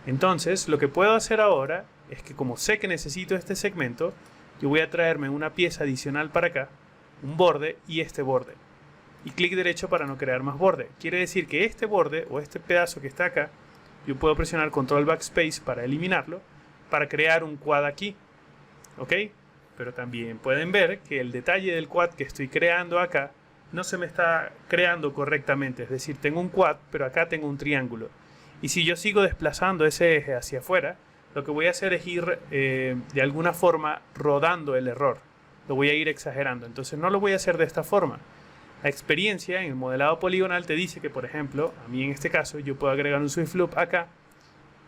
Entonces lo que puedo hacer ahora es que, como sé que necesito este segmento, yo voy a traerme una pieza adicional para acá, un borde y este borde, y clic derecho para no crear más borde. Quiere decir que este borde o este pedazo que está acá, yo puedo presionar control backspace para eliminarlo, para crear un quad aquí. ¿Ok? Pero también pueden ver que el detalle del quad que estoy creando acá no se me está creando correctamente. Es decir, tengo un quad, pero acá tengo un triángulo. Y si yo sigo desplazando ese eje hacia afuera, lo que voy a hacer es ir de alguna forma rodando el error. Lo voy a ir exagerando. Entonces no lo voy a hacer de esta forma. La experiencia en el modelado poligonal te dice que, por ejemplo, a mí en este caso, yo puedo agregar un Swift Loop acá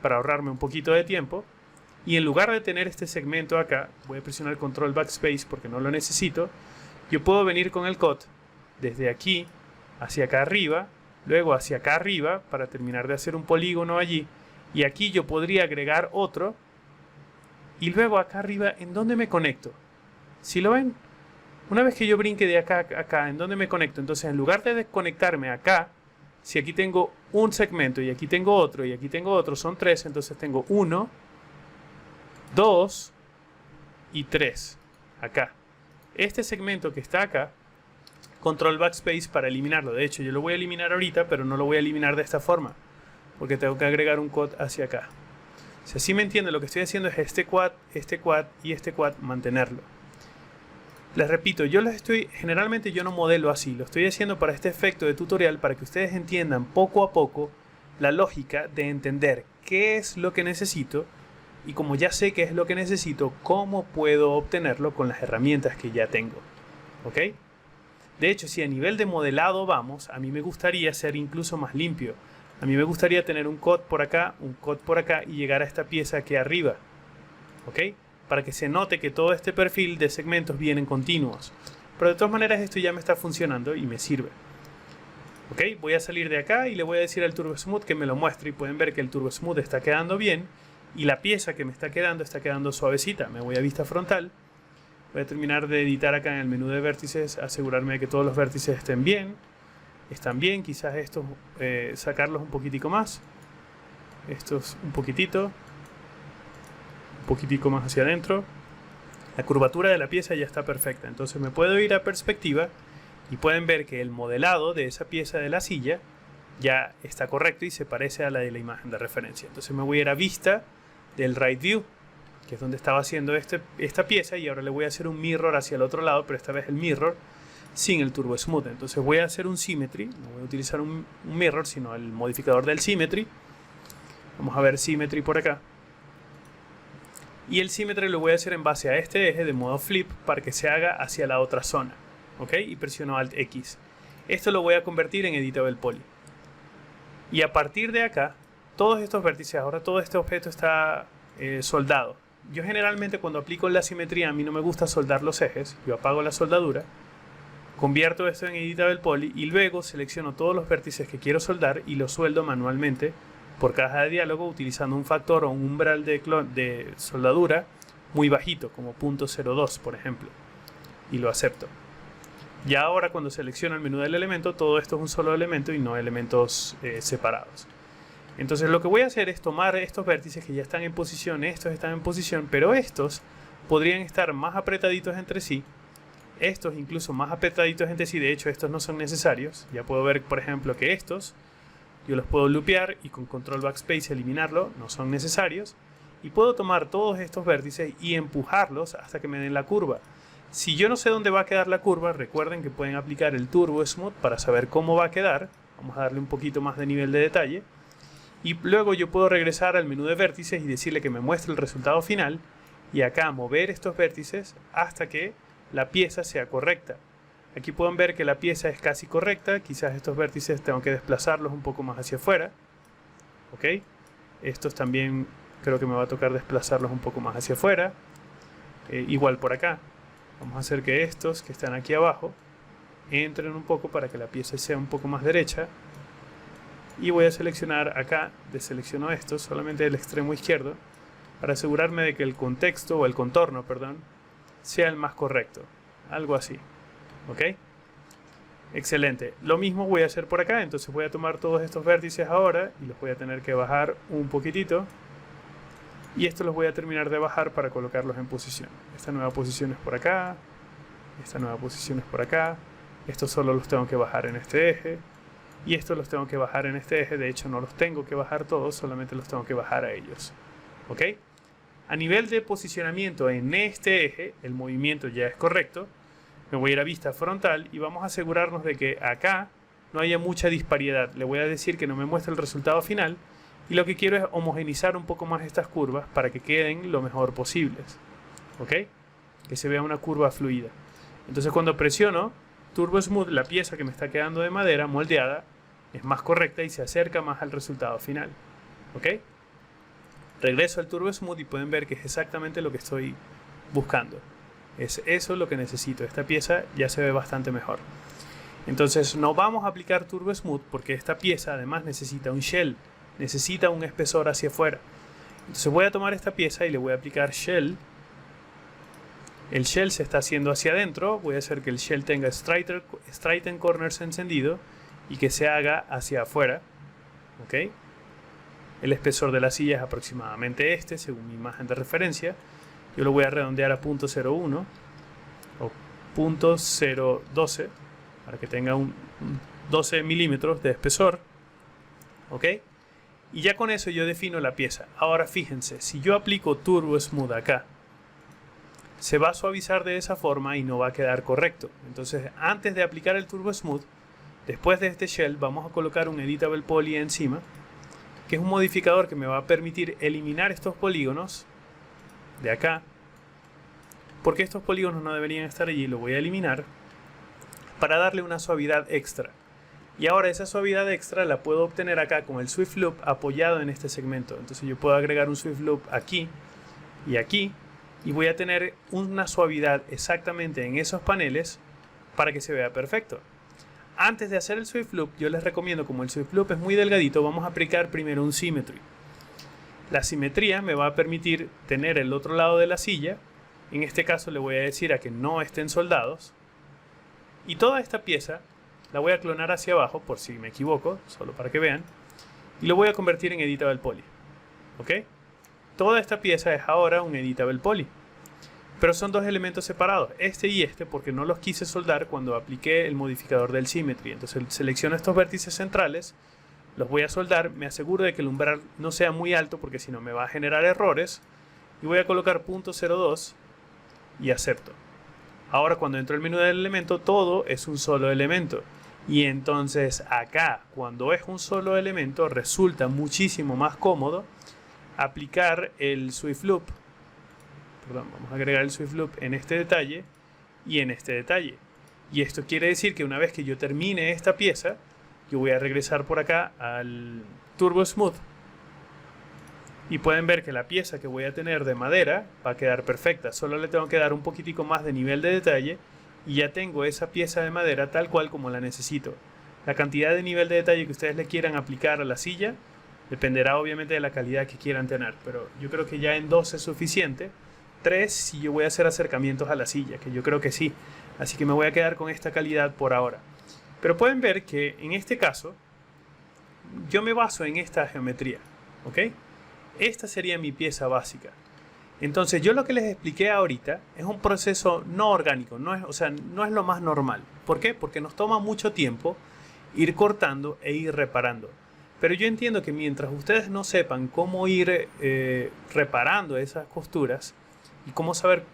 para ahorrarme un poquito de tiempo. Y en lugar de tener este segmento acá, voy a presionar control backspace porque no lo necesito. Yo puedo venir con el cut desde aquí hacia acá arriba, luego hacia acá arriba para terminar de hacer un polígono allí. Y aquí yo podría agregar otro. Y luego acá arriba, ¿en dónde me conecto? ¿Sí lo ven? Una vez que yo brinque de acá a acá, ¿en dónde me conecto? Entonces, en lugar de desconectarme acá, si aquí tengo un segmento y aquí tengo otro y aquí tengo otro, son tres, entonces tengo 1, 2 y 3 acá. Este segmento que está acá, control backspace para eliminarlo. De hecho, yo lo voy a eliminar ahorita, pero no lo voy a eliminar de esta forma, porque tengo que agregar un quad hacia acá. Si así me entienden, lo que estoy haciendo es este quad y este quad mantenerlo. Les repito, generalmente yo no modelo así, lo estoy haciendo para este efecto de tutorial para que ustedes entiendan poco a poco la lógica de entender qué es lo que necesito y, como ya sé qué es lo que necesito, cómo puedo obtenerlo con las herramientas que ya tengo. ¿Ok? De hecho, si a nivel de modelado vamos, a mí me gustaría ser incluso más limpio. A mí me gustaría tener un cut por acá y llegar a esta pieza aquí arriba. ¿Ok? Para que se note que todo este perfil de segmentos vienen continuos. Pero de todas maneras esto ya me está funcionando y me sirve. ¿Ok? Voy a salir de acá y le voy a decir al Turbo Smooth que me lo muestre, y pueden ver que el Turbo Smooth está quedando bien y la pieza que me está quedando suavecita. Me voy a vista frontal. Voy a terminar de editar acá en el menú de vértices, asegurarme de que todos los vértices estén bien. Están bien, quizás estos sacarlos un poquitico más. Estos un poquitico más hacia adentro. La curvatura de la pieza ya está perfecta. Entonces me puedo ir a perspectiva y pueden ver que el modelado de esa pieza de la silla ya está correcto y se parece a la de la imagen de referencia. Entonces me voy a ir a vista del right view, que es donde estaba haciendo esta pieza, y ahora le voy a hacer un mirror hacia el otro lado, pero esta vez el mirror sin el turbo smooth. Entonces voy a hacer un symmetry, no voy a utilizar un mirror sino el modificador del symmetry. Vamos a ver symmetry por acá, y el symmetry lo voy a hacer en base a este eje de modo flip para que se haga hacia la otra zona, ¿ok? Y presiono Alt X. Esto lo voy a convertir en editable poly, y a partir de acá todos estos vértices, ahora todo este objeto está soldado. Yo generalmente cuando aplico la simetría a mí no me gusta soldar los ejes, yo apago la soldadura, convierto esto en editable poly y luego selecciono todos los vértices que quiero soldar y los sueldo manualmente por caja de diálogo utilizando un factor o un umbral de soldadura muy bajito, como 0.02 por ejemplo, y lo acepto. Ya ahora cuando selecciono el menú del elemento, todo esto es un solo elemento y no elementos separados. Entonces lo que voy a hacer es tomar estos vértices que ya están en posición, estos están en posición, pero estos podrían estar más apretaditos entre sí, estos incluso más apretaditos entre sí, de hecho estos no son necesarios. Ya puedo ver por ejemplo que estos yo los puedo loopear y con control backspace eliminarlo, no son necesarios, y puedo tomar todos estos vértices y empujarlos hasta que me den la curva. Si yo no sé dónde va a quedar la curva, recuerden que pueden aplicar el Turbo Smooth para saber cómo va a quedar. Vamos a darle un poquito más de nivel de detalle. Y luego yo puedo regresar al menú de vértices y decirle que me muestre el resultado final. Y acá mover estos vértices hasta que la pieza sea correcta. Aquí pueden ver que la pieza es casi correcta. Quizás estos vértices tengo que desplazarlos un poco más hacia afuera. ¿Ok? Estos también creo que me va a tocar desplazarlos un poco más hacia afuera. Igual por acá. Vamos a hacer que estos que están aquí abajo entren un poco para que la pieza sea un poco más derecha. Y voy a seleccionar acá, deselecciono estos, solamente el extremo izquierdo, para asegurarme de que el contexto, o el contorno, perdón, sea el más correcto. Algo así. ¿Ok? Excelente. Lo mismo voy a hacer por acá, entonces voy a tomar todos estos vértices ahora y los voy a tener que bajar un poquitito. Y estos los voy a terminar de bajar para colocarlos en posición. Esta nueva posición es por acá. Esta nueva posición es por acá. Estos solo los tengo que bajar en este eje. Y estos los tengo que bajar en este eje. De hecho no los tengo que bajar todos, solamente los tengo que bajar a ellos. ¿Ok? A nivel de posicionamiento en este eje, el movimiento ya es correcto. Me voy a ir a vista frontal y vamos a asegurarnos de que acá no haya mucha disparidad. Le voy a decir que no me muestre el resultado final. Y lo que quiero es homogeneizar un poco más estas curvas para que queden lo mejor posibles. ¿Ok? Que se vea una curva fluida. Entonces cuando presiono Turbo Smooth, la pieza que me está quedando de madera moldeada es más correcta y se acerca más al resultado final. ¿Ok? Regreso al Turbo Smooth y pueden ver que es exactamente lo que estoy buscando. Es eso lo que necesito. Esta pieza ya se ve bastante mejor. Entonces no vamos a aplicar Turbo Smooth porque esta pieza además necesita un shell. Necesita un espesor hacia afuera. Entonces voy a tomar esta pieza y le voy a aplicar shell. El shell se está haciendo hacia adentro. Voy a hacer que el shell tenga straighten corners encendido y que se haga hacia afuera. ¿Ok? El espesor de la silla es aproximadamente este, según mi imagen de referencia. Yo lo voy a redondear a 0.01 o 0.012 para que tenga un 12 milímetros de espesor. ¿Ok? Y ya con eso yo defino la pieza. Ahora fíjense, si yo aplico Turbo Smooth acá, se va a suavizar de esa forma y no va a quedar correcto. Entonces, antes de aplicar el Turbo Smooth, después de este shell, vamos a colocar un Editable Poly encima, que es un modificador que me va a permitir eliminar estos polígonos de acá, porque estos polígonos no deberían estar allí. Lo voy a eliminar para darle una suavidad extra. Y ahora esa suavidad extra la puedo obtener acá con el Swift Loop apoyado en este segmento. Entonces yo puedo agregar un Swift Loop aquí y voy a tener una suavidad exactamente en esos paneles para que se vea perfecto. Antes de hacer el Swift Loop, yo les recomiendo, como el Swift Loop es muy delgadito, vamos a aplicar primero un Symmetry. La simetría me va a permitir tener el otro lado de la silla. En este caso le voy a decir a que no estén soldados. Y toda esta pieza la voy a clonar hacia abajo, por si me equivoco, solo para que vean. Y lo voy a convertir en Editable Poly. ¿Ok? Toda esta pieza es ahora un Editable Poly. pero son dos elementos separados, este y este, porque no los quise soldar cuando apliqué el modificador del Symmetry. Entonces selecciono estos vértices centrales, los voy a soldar, me aseguro de que el umbral no sea muy alto porque si no me va a generar errores, y voy a colocar .02 y acepto. Ahora cuando entro al menú del elemento, todo es un solo elemento. Y entonces acá, cuando es un solo elemento, resulta muchísimo más cómodo aplicar el Swift Loop. Perdón, vamos a agregar el Swift Loop en este detalle y en este detalle. Y esto quiere decir que una vez que yo termine esta pieza, yo voy a regresar por acá al Turbo Smooth. Y pueden ver que la pieza que voy a tener de madera va a quedar perfecta. Solo le tengo que dar un poquitico más de nivel de detalle y ya tengo esa pieza de madera tal cual como la necesito. La cantidad de nivel de detalle que ustedes le quieran aplicar a la silla dependerá obviamente de la calidad que quieran tener, pero yo creo que ya en 2 es suficiente. 3 si yo voy a hacer acercamientos a la silla, que yo creo que sí. Así que me voy a quedar con esta calidad por ahora. Pero pueden ver que en este caso yo me baso en esta geometría, ¿ok? Esta sería mi pieza básica. Entonces yo lo que les expliqué ahorita es un proceso no orgánico, no es lo más normal. ¿Por qué? Porque nos toma mucho tiempo ir cortando e ir reparando. Pero yo entiendo que mientras ustedes no sepan cómo ir reparando esas costuras y cómo saber,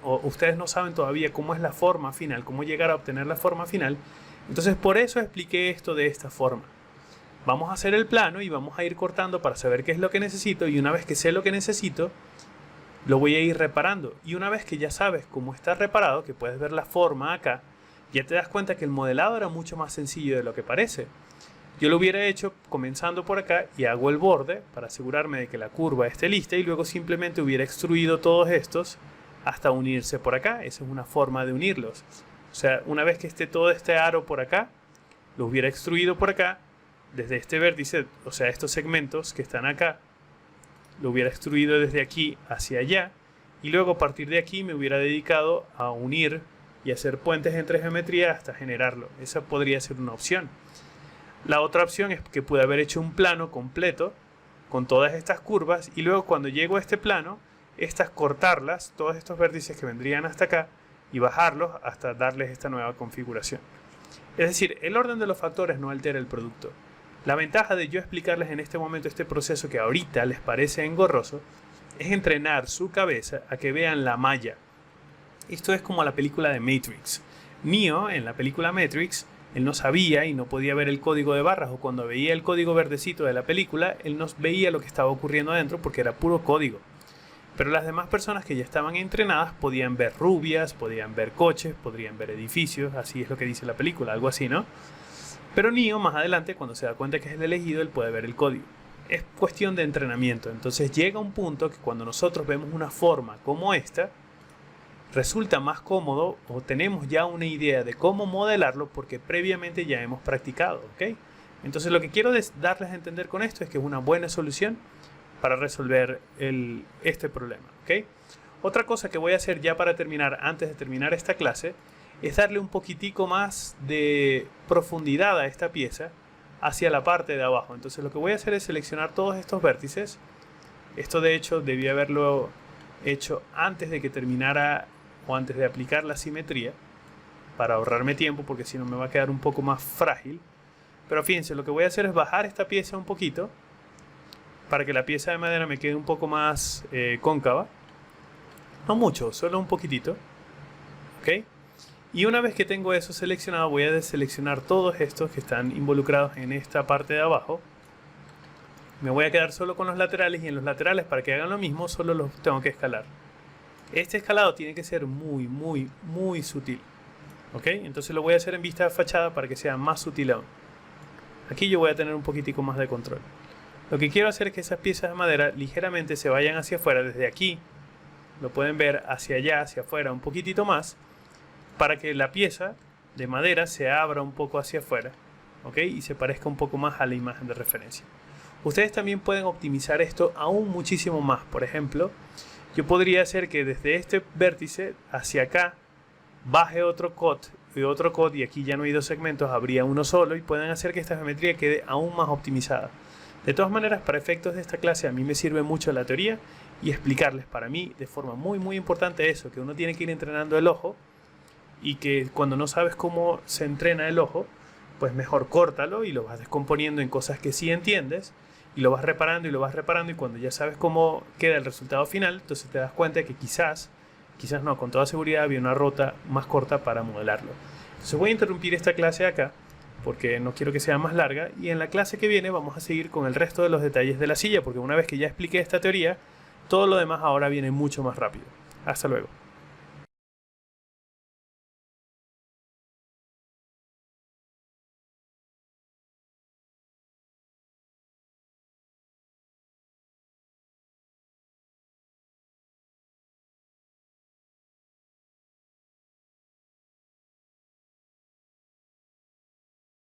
o ustedes no saben todavía cómo es la forma final, cómo llegar a obtener la forma final, entonces por eso expliqué esto de esta forma. Vamos a hacer el plano y vamos a ir cortando para saber qué es lo que necesito, y una vez que sé lo que necesito, lo voy a ir reparando. Y una vez que ya sabes cómo está reparado, que puedes ver la forma acá, ya te das cuenta que el modelado era mucho más sencillo de lo que parece. Yo lo hubiera hecho comenzando por acá y hago el borde para asegurarme de que la curva esté lista, y luego simplemente hubiera extruido todos estos hasta unirse por acá. Esa es una forma de unirlos. O sea, una vez que esté todo este aro por acá, lo hubiera extruido por acá, desde este vértice, o sea, estos segmentos que están acá, lo hubiera extruido desde aquí hacia allá, y luego a partir de aquí me hubiera dedicado a unir y hacer puentes entre geometría hasta generarlo. Esa podría ser una opción. La otra opción es que pude haber hecho un plano completo con todas estas curvas, y luego cuando llego a este plano, estas cortarlas, todos estos vértices que vendrían hasta acá, y bajarlos hasta darles esta nueva configuración. Es decir, el orden de los factores no altera el producto. La ventaja de yo explicarles en este momento este proceso que ahorita les parece engorroso es entrenar su cabeza a que vean la malla. Esto es como la película de Matrix. Neo, en la película Matrix, él no sabía y no podía ver el código de barras, o cuando veía el código verdecito de la película, él no veía lo que estaba ocurriendo adentro porque era puro código. Pero las demás personas que ya estaban entrenadas podían ver rubias, podían ver coches, podrían ver edificios, así es lo que dice la película, algo así, ¿no? Pero Neo más adelante, cuando se da cuenta que es el elegido, él puede ver el código. Es cuestión de entrenamiento. Entonces llega un punto que cuando nosotros vemos una forma como esta, resulta más cómodo, o tenemos ya una idea de cómo modelarlo porque previamente ya hemos practicado, ¿ok? Entonces lo que quiero darles a entender con esto es que es una buena solución para resolver este problema, ¿ok? Otra cosa que voy a hacer ya para terminar, antes de terminar esta clase, es darle un poquitico más de profundidad a esta pieza hacia la parte de abajo. Entonces lo que voy a hacer es seleccionar todos estos vértices. Esto de hecho debí haberlo hecho antes de que terminara o antes de aplicar la simetría, para ahorrarme tiempo, porque si no me va a quedar un poco más frágil. Pero fíjense, lo que voy a hacer es bajar esta pieza un poquito para que la pieza de madera me quede un poco más cóncava. No mucho, solo un poquitito, ¿ok? Y una vez que tengo eso seleccionado, voy a deseleccionar todos estos que están involucrados en esta parte de abajo. Me voy a quedar solo con los laterales, y en los laterales, para que hagan lo mismo, solo los tengo que escalar. Este escalado tiene que ser muy, muy, muy sutil, ¿ok? Entonces lo voy a hacer en vista de fachada para que sea más sutil aún. Aquí yo voy a tener un poquitico más de control. Lo que quiero hacer es que esas piezas de madera ligeramente se vayan hacia afuera. Desde aquí lo pueden ver hacia allá, hacia afuera un poquitito más, para que la pieza de madera se abra un poco hacia afuera, ¿ok? Y se parezca un poco más a la imagen de referencia. Ustedes también pueden optimizar esto aún muchísimo más. Por ejemplo, yo podría hacer que desde este vértice hacia acá baje otro cut y aquí ya no hay dos segmentos, habría uno solo, y pueden hacer que esta geometría quede aún más optimizada. De todas maneras, para efectos de esta clase a mí me sirve mucho la teoría, y explicarles, para mí, de forma muy muy importante eso, que uno tiene que ir entrenando el ojo y que cuando no sabes cómo se entrena el ojo, pues mejor córtalo y lo vas descomponiendo en cosas que sí entiendes y lo vas reparando y lo vas reparando, y cuando ya sabes cómo queda el resultado final, entonces te das cuenta de que quizás no, con toda seguridad había una ruta más corta para modelarlo. Entonces voy a interrumpir esta clase acá porque no quiero que sea más larga, y en la clase que viene vamos a seguir con el resto de los detalles de la silla, porque una vez que ya expliqué esta teoría, todo lo demás ahora viene mucho más rápido. Hasta luego.